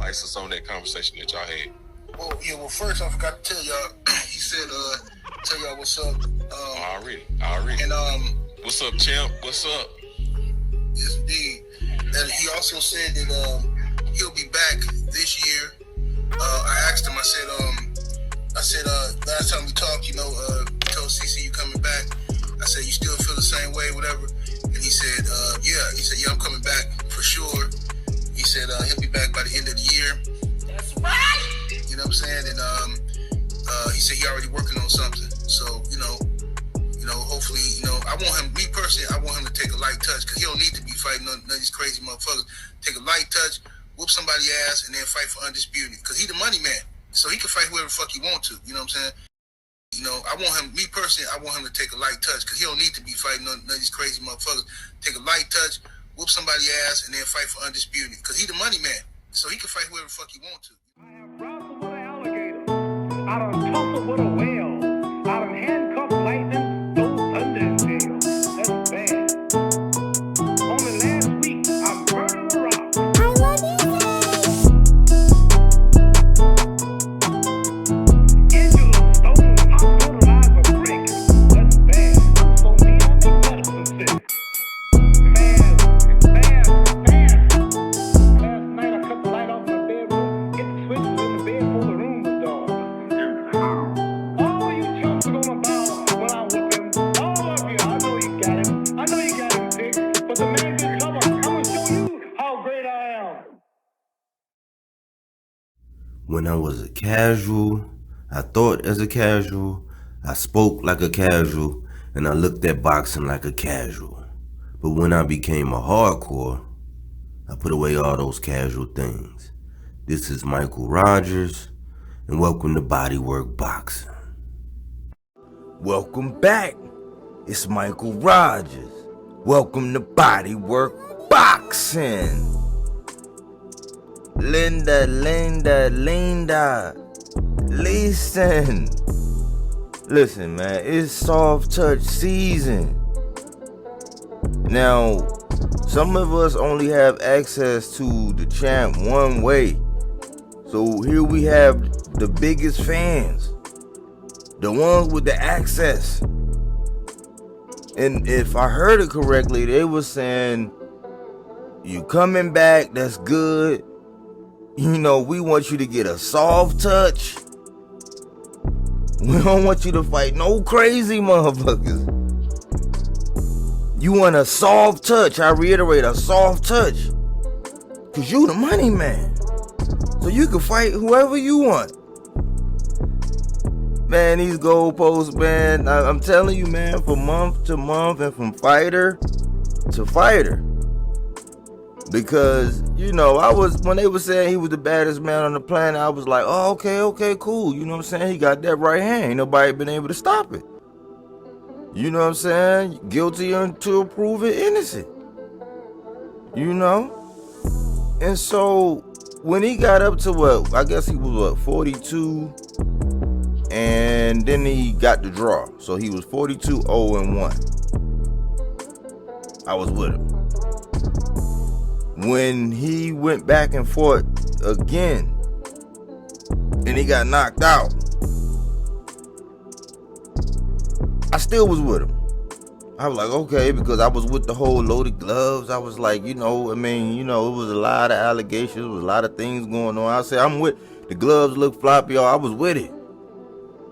emphasis on that conversation that y'all had. Well, first I forgot to tell y'all. He said, tell y'all what's up. Already. And what's up, champ? What's up? Yes, indeed. And he also said that he'll be back this year. I asked him. I said, last time we talked, you told CC you coming back. I said, you still feel the same way, whatever. And he said, yeah. He said, yeah, I'm coming back for sure. He said he'll be back by the end of the year. That's right. You know what I'm saying? And he said he already working on something. So, hopefully, I want him, me personally, I want him to take a light touch because he don't need to be fighting none of these crazy motherfuckers. Take a light touch, whoop somebody's ass, and then fight for undisputed. Because he the money man. So he can fight whoever the fuck he want to. You know what I'm saying? I want him, me personally, I want him to take a light touch because he don't need to be fighting none of these crazy motherfuckers. Take a light touch, whoop somebody's ass, and then fight for undisputed. Because he the money man. So he can fight whoever the fuck he want to. I have wrestled with an alligator. I done tussled with a whale. I done handcuffed lightning, throw thunder in jail. That's bad. Only last week, I murdered a rock. I love you. Angela Stone hospitalized a brick. That's bad. So me, I make medicine sick. Fast. Last night, I cut the light off my bedroom, hit the switches in the bed before the room was dark. All you chumps are gonna bow when I whip him. All of you, I know you got him. I know you got him fixed. But the man didn't come up. I'm gonna show you how great I am. When I was a casual, I thought as a casual, I spoke like a casual, and I looked at boxing like a casual. But when I became a hardcore, I put away all those casual things. This is Michael Rogers, and welcome to Bodywork Boxing. Welcome back. It's Michael Rogers. Welcome to Bodywork Boxing. Linda, listen, man, it's soft touch season. Now, some of us only have access to the champ one way. So here we have the biggest fans, the ones with the access. And if I heard it correctly, they were saying, you coming back, that's good. We want you to get a soft touch. We don't want you to fight no crazy motherfuckers. You want a soft touch. I reiterate, a soft touch. Cause you the money man. So you can fight whoever you want. Man, these goalposts, man, I'm telling you, man, from month to month and from fighter to fighter. Because, when they were saying he was the baddest man on the planet, I was like, oh, okay, cool. You know what I'm saying? He got that right hand. Ain't nobody been able to stop it. You know what I'm saying? Guilty until proven innocent. And so, when he got up to I guess he was 42, and then he got the draw. So he was 42-0-1. I was with him. When he went back and forth again, and he got knocked out, I still was with him. I was like, okay, because I was with the whole loaded gloves. I was like, it was a lot of allegations, there was a lot of things going on. I said, I'm with, the gloves look floppy, I was with it.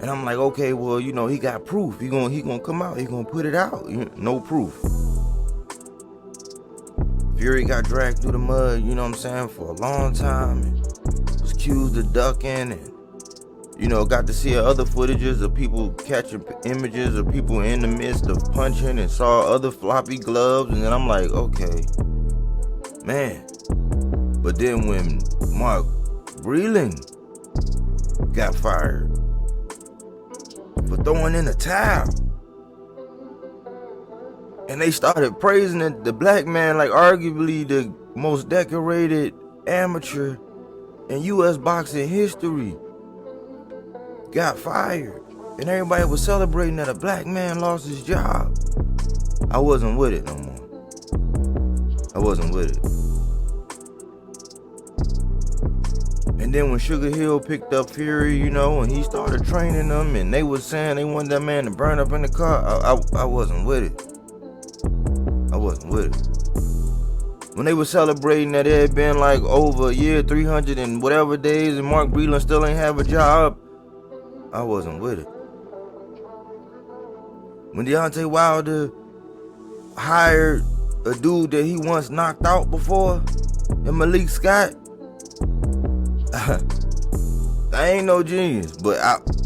And I'm like, okay, well, he got proof. He gonna come out, he gonna put it out. No proof. Fury got dragged through the mud, for a long time, and was accused of ducking, and got to see other footages of people catching images of people in the midst of punching and saw other floppy gloves, and then I'm like, okay, man. But then when Mark Breland got fired for throwing in the towel, and they started praising the black man like arguably the most decorated amateur in U.S. boxing history, got fired, and everybody was celebrating that a black man lost his job. I wasn't with it no more. I wasn't with it. And then when Sugar Hill picked up Fury, you know, and he started training them, and they was saying they wanted that man to burn up in the car, I wasn't with it. I wasn't with it. When they were celebrating that it had been like over a year, 300 and whatever days, and Mark Breland still ain't have a job, I wasn't with it. When Deontay Wilder hired a dude that he once knocked out before, and Malik Scott, I ain't no genius, but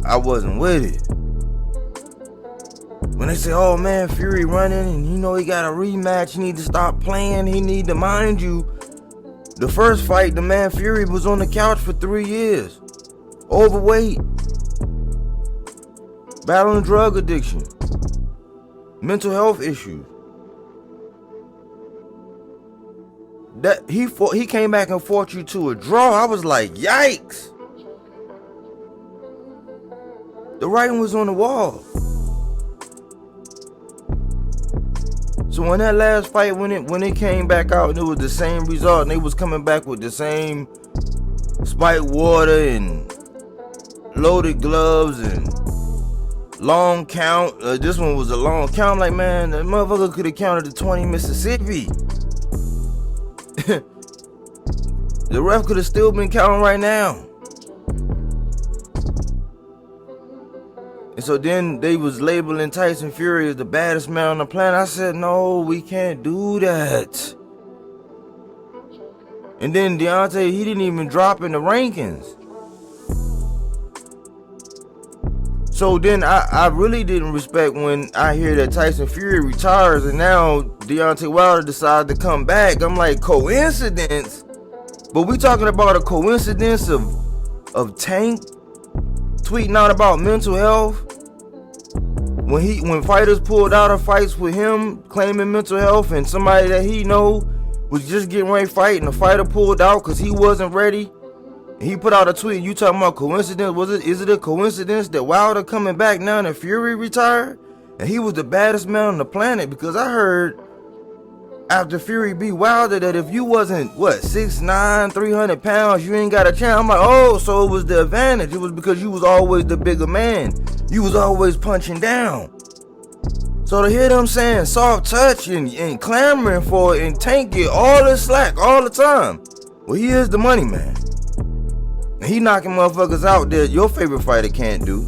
I wasn't with it. When they say, oh man, Fury running and you know he got a rematch, he need to stop playing, he need to, mind you, the first fight, the man Fury was on the couch for 3 years. Overweight. Battling drug addiction. Mental health issues. That he came back and fought you to a draw. I was like, yikes. The writing was on the wall. So in that last fight, when it came back out and it was the same result, and they was coming back with the same spiked water and loaded gloves and long count. This one was a long count. I'm like, man, that motherfucker could have counted to 20 Mississippi. The ref could have still been counting right now. And so then they was labeling Tyson Fury as the baddest man on the planet. I said, no, we can't do that. And then Deontay, he didn't even drop in the rankings. So then I really didn't respect when I hear that Tyson Fury retires and now Deontay Wilder decided to come back. I'm like, coincidence? But we talking about a coincidence of Tank tweeting out about mental health? When fighters pulled out of fights with him claiming mental health, and somebody that he know was just getting ready to fight and the fighter pulled out because he wasn't ready, and he put out a tweet, you talking about coincidence? Is it a coincidence that Wilder coming back now and Fury retired? And he was the baddest man on the planet, because I heard after Fury beat Wilder that if you wasn't, 6'9", 300 pounds, you ain't got a chance. I'm like, oh, so it was the advantage. It was because you was always the bigger man. You was always punching down. So to hear them saying soft touch and clamoring for it, and Tank get all the slack all the time. Well, he is the money man. And he knocking motherfuckers out that your favorite fighter can't do.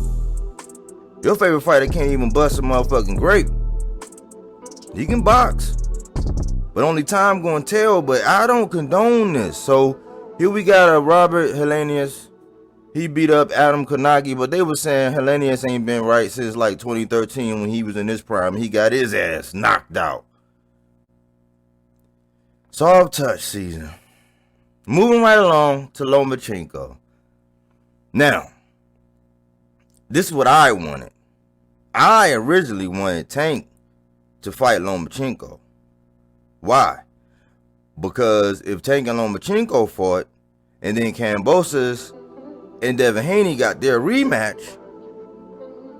Your favorite fighter can't even bust a motherfucking grape. He can box, but only time gonna tell. But I don't condone this. So here we got a Robert Helenius. He beat up Adam Konagi, but they were saying Helenius ain't been right since like 2013 when he was in his prime. He got his ass knocked out. Soft touch season. Moving right along to Lomachenko. Now, this is what I wanted. I originally wanted Tank to fight Lomachenko. Why? Because if Tank and Lomachenko fought, and then Kambosos and Devin Haney got their rematch,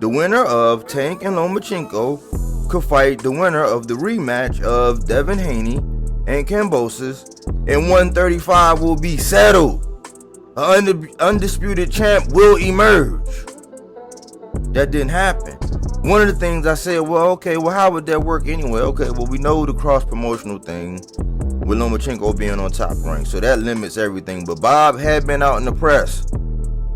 the winner of Tank and Lomachenko could fight the winner of the rematch of Devin Haney and Kambosos, and 135 will be settled. An undisputed champ will emerge. That didn't happen. One of the things I said, well, how would that work anyway? Okay, well, we know the cross-promotional thing with Lomachenko being on Top Rank, so that limits everything. But Bob had been out in the press.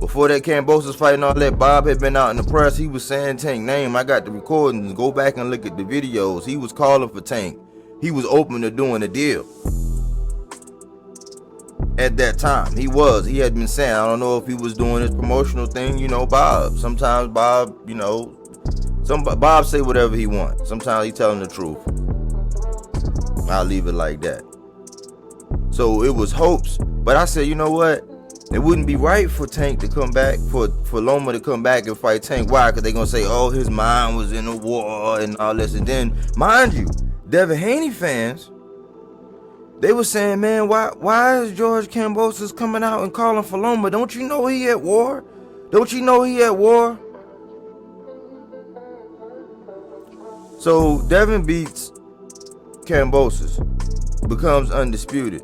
Before that Kambosos fight and all that, Bob had been out in the press. He was saying Tank name. I got the recordings. Go back and look at the videos. He was calling for Tank. He was open to doing a deal. At that time, he had been saying, I don't know if he was doing his promotional thing, Bob. Sometimes Bob, Bob say whatever he wants. Sometimes he telling the truth. I'll leave it like that. So it was hopes, but I said, you know what? It wouldn't be right for Tank to come back, for Loma to come back and fight Tank. Why? Because they're going to say, oh, his mind was in the war and all this. And then, mind you, Devin Haney fans, they were saying, man, why is George Kambosos coming out and calling for Loma? Don't you know he at war? Don't you know he at war? So Devin beats Kambosos, becomes undisputed.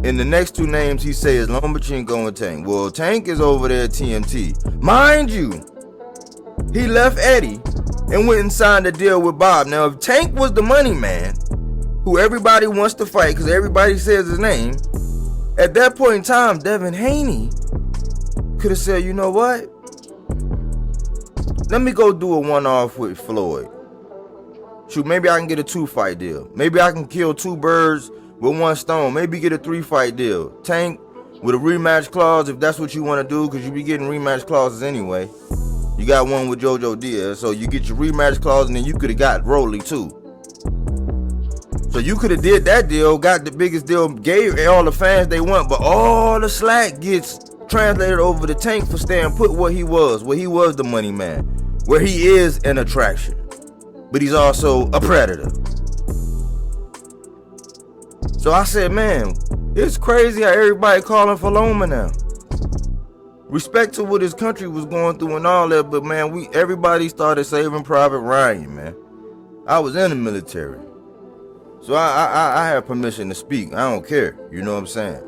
And the next two names he says Lomachenko and Tank. Well, Tank is over there at TMT. Mind you, he left Eddie and went and signed a deal with Bob. Now, if Tank was the money man, who everybody wants to fight because everybody says his name, at that point in time, Devin Haney could have said, you know what? Let me go do a one-off with Floyd. Shoot, maybe I can get a 2-fight deal. Maybe I can kill 2 birds with 1 stone. Maybe get a 3-fight deal. Tank with a rematch clause if that's what you want to do, because you be getting rematch clauses anyway. You got one with JoJo Diaz, so you get your rematch clause, and then you could have got Rolly too. So you could have did that deal, got the biggest deal, gave all the fans they want, but all the slack gets translated over to Tank for staying put where he was the money man, where he is an attraction, but he's also a predator. So I said, man, it's crazy how everybody calling for Loma now. Respect to what his country was going through and all that, but man, everybody started saving Private Ryan, man. I was in the military, so I have permission to speak. I don't care, you know what I'm saying?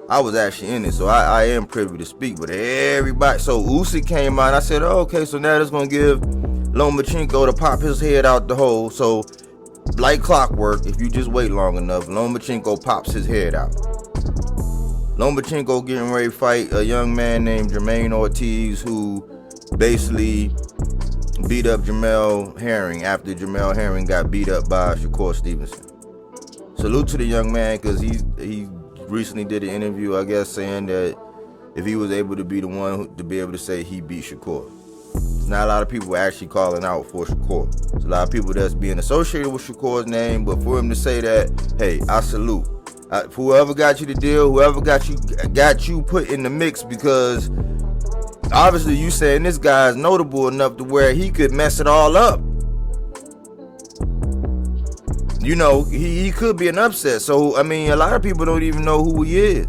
I was actually in it, so I am privy to speak. But everybody, so Usyk came out. I said, oh, okay, so now that's gonna give Lomachenko to pop his head out the hole. So, like clockwork, if you just wait long enough, Lomachenko pops his head out. Lomachenko getting ready to fight a young man named Jermaine Ortiz, who basically beat up Jamel Herring after Jamel Herring got beat up by Shakur Stevenson. Salute to the young man, because he recently did an interview, I guess, saying that if he was able to be the one to be able to say he beat Shakur. There's not a lot of people actually calling out for Shakur. There's a lot of people that's being associated with Shakur's name, but for him to say that, hey, I salute. Whoever got you the deal, whoever got you put in the mix, because obviously you saying this guy's notable enough to where he could mess it all up. You know, he could be an upset. So I mean, a lot of people don't even know who he is.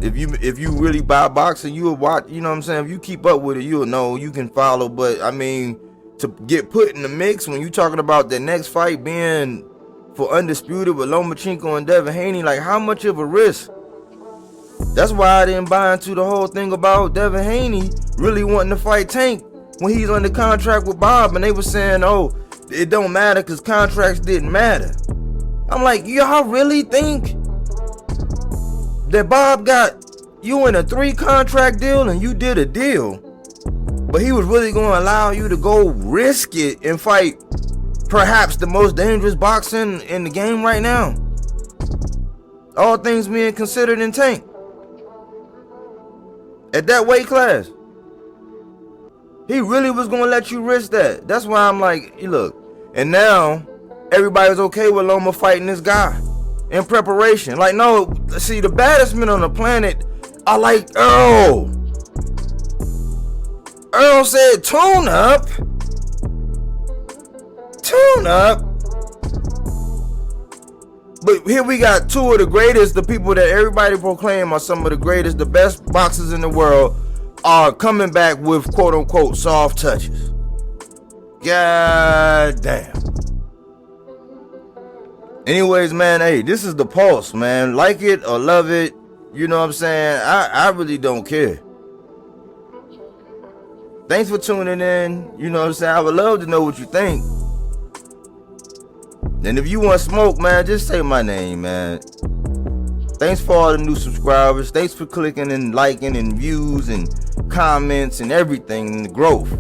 If you really buy boxing, you'll watch. You know what I'm saying? If you keep up with it, you'll know. You can follow. But I mean, to get put in the mix when you talking about the next fight being for undisputed with Lomachenko and Devin Haney, like how much of a risk? That's why I didn't buy into the whole thing about Devin Haney really wanting to fight Tank when he's under contract with Bob, and they were saying, oh, it don't matter because contracts didn't matter. I'm like, y'all really think that Bob got you in a 3-contract deal and you did a deal, but he was really going to allow you to go risk it and fight perhaps the most dangerous boxer in the game right now? All things being considered in Tank. At that weight class. He really was going to let you risk that. That's why I'm like, look. And now, everybody's okay with Loma fighting this guy in preparation. Like, no, see, the baddest men on the planet are like Earl. Earl said, tune up. Tune up. But here we got two of the greatest, the people that everybody proclaim are some of the greatest, the best boxers in the world, are coming back with quote-unquote soft touches. God damn. Anyways, man, hey, this is the Pulse, man. Like it or love it, you know what I'm saying? I really don't care. Thanks for tuning in. You know what I'm saying? I would love to know what you think. And if you want smoke, man, just say my name, man. Thanks for all the new subscribers. Thanks for clicking and liking and views and comments and everything and the growth.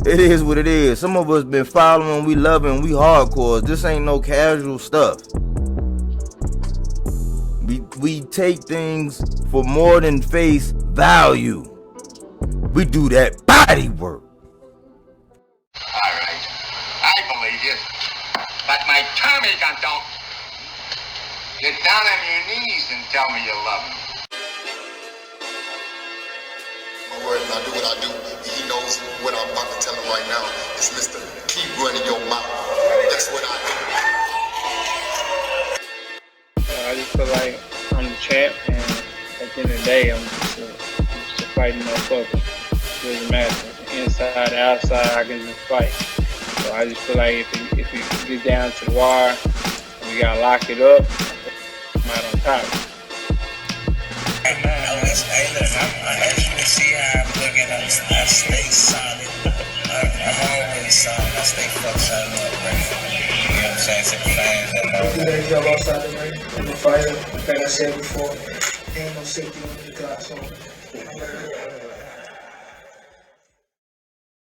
It is what it is. Some of us been following, we loving, we hardcore. This ain't no casual stuff. We take things for more than face value. We do that body work. All right, I believe you. But my Tommy gun don't. Get down on your knees and tell me you love him. My word, I do what I do. He knows what I'm about to tell him right now. It's Mr. Keep running your mouth. That's what I do. I just feel like I'm the champ, and at the end of the day, I'm just a fighting motherfucker. It doesn't matter. Inside, outside, I can just fight. So I just feel like if it gets down to the wire, we gotta lock it up. out on top. Hey, look, as you can see how I'm looking, I stay solid. I'm always solid. I stay fuck solid up, right? You know what I'm saying? To the fans and all. Do that job outside the ring, in the fighter. Like I said before, there ain't no safety on the clock, so I'm gonna do it.